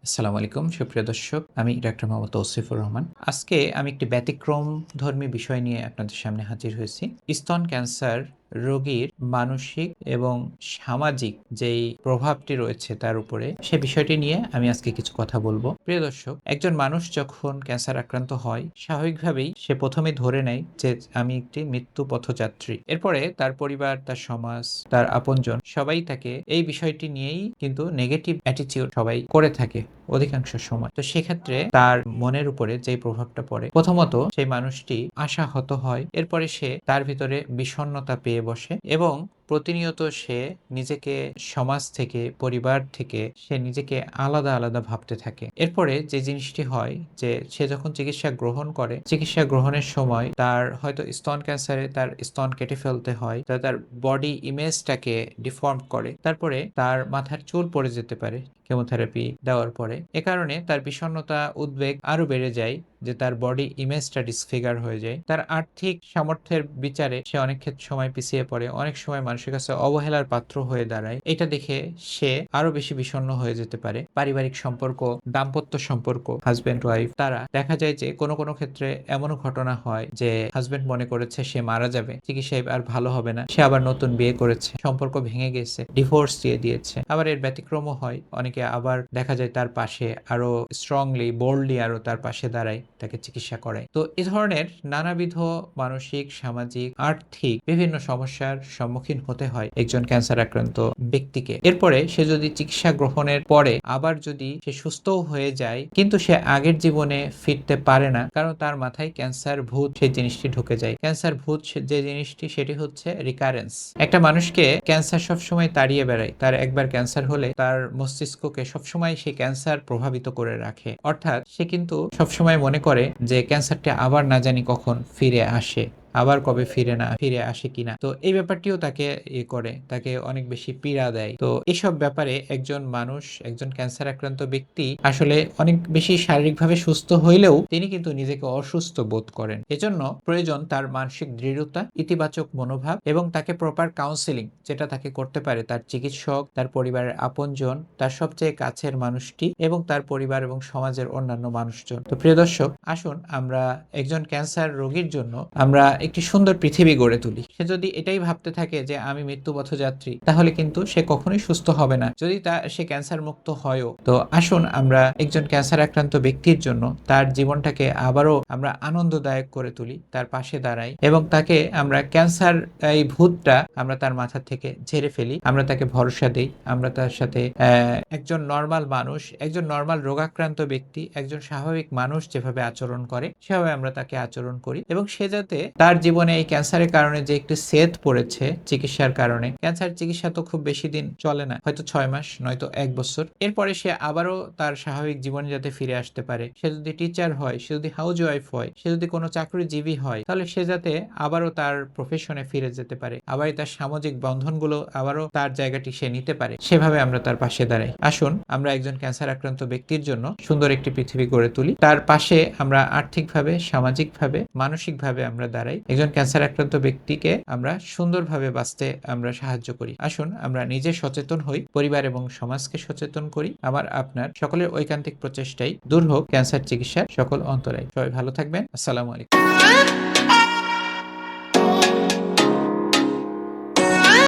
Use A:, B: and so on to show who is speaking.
A: আসসালামু আলাইকুম সুপ্রিয় দর্শক, আমি ডাক্তার মোহাম্মদ তৌসিফুর রহমান। আজকে আমি একটি ব্যতিক্রমধর্মী বিষয় নিয়ে আপনাদের সামনে হাজির হয়েছি। স্তন ক্যান্সার রোগীর মানসিক এবং সামাজিক যেই প্রভাবটি রয়েছে তার উপরে, সে বিষয়টি নিয়ে আমি আজকে কিছু কথা বলবো। প্রিয় দর্শক, একজন মানুষ যখন ক্যান্সার আক্রান্ত হয়, স্বাভাবিকভাবেই সে প্রথমে ধরে নেয় যে আমি একটি মৃত্যু পথযাত্রী। এরপরে তার পরিবার, তার সমাজ, তার আপনজন সবাই তাকে এই বিষয়টি নিয়েই কিন্তু নেগেটিভ অ্যাটিটিউড সবাই করে থাকে অধিকাংশ সময়। তো সেক্ষেত্রে তার মনের উপরে যে প্রভাবটা পড়ে, প্রথমত সেই মানুষটি আশাহত হয়, এরপরে সে তার ভিতরে বিষণ্ণতা পেয়ে বসে এবং প্রতিনিয়ত সে নিজেকে সমাজ থেকে, পরিবার থেকে সে নিজেকে আলাদা আলাদা ভাবতে থাকে। এরপরে যে জিনিসটি হয় যে সে যখন চিকিৎসা গ্রহণ করে, চিকিৎসা গ্রহণের সময় তার হয়তো স্তন ক্যান্সারে তার স্তন কেটে ফেলতে হয়, তার বডি ইমেজটাকে ডিফর্ম করে, তারপরে তার মাথার চুল পড়ে যেতে পারে কেমোথেরাপি দেওয়ার পরে। এ কারণে তার বিষণ্ণতা, উদ্বেগ আরো বেড়ে যায় যে তার বডি ইমেজটা ডিসফিগার হয়ে যায়। তার আর্থিক সামর্থ্যের বিচারে সে অনেক ক্ষেত্রে সময় পিছিয়ে পড়ে, অনেক সময় মানুষের কাছে অবহেলার পাত্র হয়ে দাঁড়ায়। এটা দেখে সে আরো বেশি বিষণ্ণ হয়ে যেতে পারে। পারিবারিক সম্পর্ক, দাম্পত্য সম্পর্ক, হাজবেন্ড ওয়াইফ, তারা দেখা যায় যে কোনো কোনো ক্ষেত্রে এমনও ঘটনা হয় যে হাজবেন্ড মনে করেছে সে মারা যাবে, চিকিৎসায় আর ভালো হবে না, সে আবার নতুন বিয়ে করেছে, সম্পর্ক ভেঙে গেছে, ডিভোর্স দিয়ে দিয়েছে। আবার এর ব্যতিক্রমও হয়, অনেকে আবার দেখা যায় তার পাশে আরো স্ট্রংলি, বোল্ডলি আরো তার পাশে দাঁড়ায়, তাকে চিকিৎসা করায়। তো এই ধরনের নানাবিধ মানসিক, সামাজিক, আর্থিক বিভিন্ন সমস্যার সম্মুখীন হতে হয় একজন ক্যান্সার আক্রান্ত ব্যক্তিকে। এরপরে সে যদি চিকিৎসা গ্রহণের পরে আবার যদি সে সুস্থও হয়ে যায়, কিন্তু সে আগের জীবনে ফিরতে পারে না, কারণ তার মাথায় ক্যান্সার ভূত সেই জিনিসটি ঢুকে যায়। ক্যান্সার ভূত যে জিনিসটি, সেটি হচ্ছে রিকারেন্স। একটা মানুষকে ক্যান্সার সবসময় তাড়িয়ে বেড়ায়। তার একবার ক্যান্সার হলে তার মস্তিষ্ককে সবসময় সেই ক্যান্সার প্রভাবিত করে রাখে। অর্থাৎ সে কিন্তু সবসময় মনে করে যে ক্যান্সারটা আবার না জানি কখন ফিরে আসে, আবার কবে ফিরে আসে কিনা। তো এই ব্যাপারটিও তাকে করে, তাকে অনেক বেশি পীড়া দেয়। তো এসব ব্যাপারে একজন মানুষ, একজন ক্যান্সার আক্রান্ত ব্যক্তি আসলে অনেক বেশি শারীরিকভাবে সুস্থ হইলেও তিনি কিন্তু নিজেকে অসুস্থ বোধ করেন। এজন্য প্রয়োজন তার মানসিক দৃঢ়তা, ইতিবাচক মনোভাব এবং তাকে প্রপার কাউন্সেলিং, যেটা তাকে করতে পারে তার চিকিৎসক, তার পরিবারের আপনজন, তার সবচেয়ে কাছের মানুষটি এবং তার পরিবার এবং সমাজের অন্যান্য মানুষজন। তো প্রিয় দর্শক, আসুন আমরা একজন ক্যান্সার রোগীর জন্য আমরা একটি সুন্দর পৃথিবী গড়ে তুলি। সে যদি এটাই ভাবতে থাকে যে আমি মৃত্যু পথযাত্রী, তাহলে কিন্তু সে কখনোই সুস্থ হবে না, যদি সে ক্যান্সার মুক্ত হয়ও। তো আসুন আমরা একজন ক্যান্সার আক্রান্ত ব্যক্তির জন্য তার জীবনটাকে আবারও আমরা আনন্দদায়ক করে তুলি, তার পাশে দাঁড়াই এবং তাকে আমরা ক্যান্সার এই ভূতটা আমরা তার মাথা থেকে ঝেড়ে ফেলি। আমরা তাকে ভরসা দেই, আমরা তার সাথে একজন নর্মাল মানুষ, একজন নর্মাল রোগাক্রান্ত ব্যক্তি, একজন স্বাভাবিক মানুষ যেভাবে আচরণ করে সেভাবে আমরা তাকে আচরণ করি এবং সে যাতে তার জীবনে এই ক্যান্সারের কারণে যে একটি সেদ পড়েছে চিকিৎসার কারণে, ক্যান্সার চিকিৎসা তো খুব বেশি দিন চলে না, হয়তো 6 মাস নয়তো 1 বছর, এরপরে সে আবারও তার স্বাভাবিক জীবনে যাতে ফিরে আসতে পারে। সে যদি টিচার হয়, সে যদি হাউস ওয়াইফ হয়, সে যদি কোনো চাকরিজীবী হয়, তাহলে সে যাতে আবারও তার প্রফেশনে ফিরে যেতে পারে, আবার তার সামাজিক বন্ধনগুলো আবারও তার জায়গাটি সে নিতে পারে, সেভাবে আমরা তার পাশে দাঁড়াই। আসুন আমরা একজন ক্যান্সার আক্রান্ত ব্যক্তির জন্য সুন্দর একটি পৃথিবী গড়ে তুলি, তার পাশে আমরা আর্থিকভাবে, সামাজিকভাবে, মানসিকভাবে আমরা দাঁড়াই। একজন ক্যান্সার আক্রান্ত ব্যক্তিকে আমরা সুন্দরভাবে বাঁচতে আমরা সাহায্য করি। আসুন আমরা নিজে সচেতন হই, পরিবার এবং সমাজকে সচেতন করি। আমার আপনার সকলের ঐকান্তিক প্রচেষ্টায় দূর হোক ক্যান্সার চিকিৎসার সকল অন্তরায়। সবাই ভালো থাকবেন। আসসালামু আলাইকুম।